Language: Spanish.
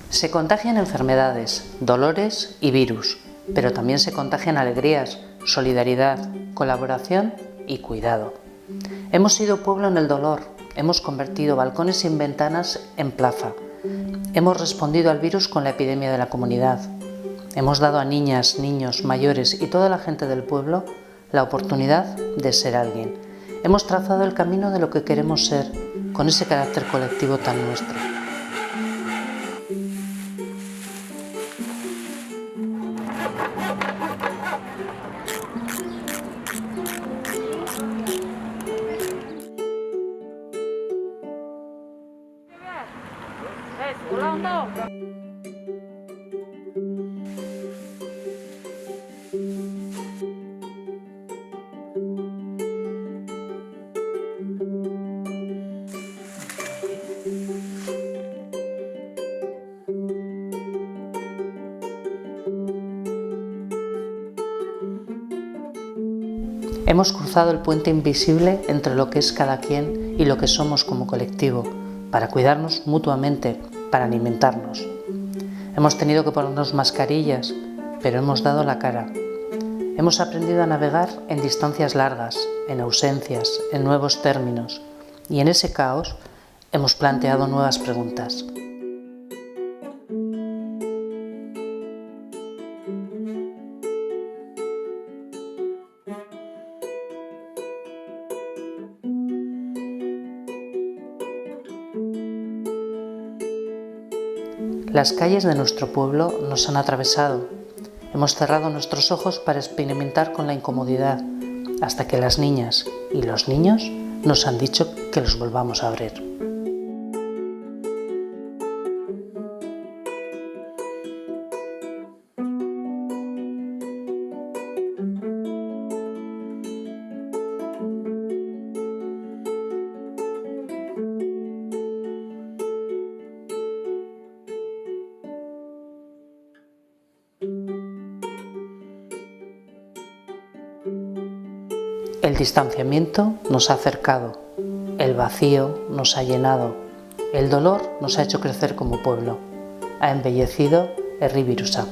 Se contagian enfermedades, dolores y virus, pero también se contagian alegrías, solidaridad, colaboración y cuidado. Hemos sido pueblo en el dolor, hemos convertido balcones sin ventanas en plaza, hemos respondido al virus con la epidemia de la comunidad, hemos dado a niñas, niños, mayores y toda la gente del pueblo la oportunidad de ser alguien. Hemos trazado el camino de lo que queremos ser, con ese carácter colectivo tan nuestro. Hemos cruzado el puente invisible entre lo que es cada quien y lo que somos como colectivo, para cuidarnos mutuamente, para alimentarnos. Hemos tenido que ponernos mascarillas, pero hemos dado la cara. Hemos aprendido a navegar en distancias largas, en ausencias, en nuevos términos, y en ese caos hemos planteado nuevas preguntas. Las calles de nuestro pueblo nos han atravesado. Hemos cerrado nuestros ojos para experimentar con la incomodidad, hasta que las niñas y los niños nos han dicho que los volvamos a abrir. El distanciamiento nos ha acercado, el vacío nos ha llenado, el dolor nos ha hecho crecer como pueblo, ha embellecido Herri Birusa.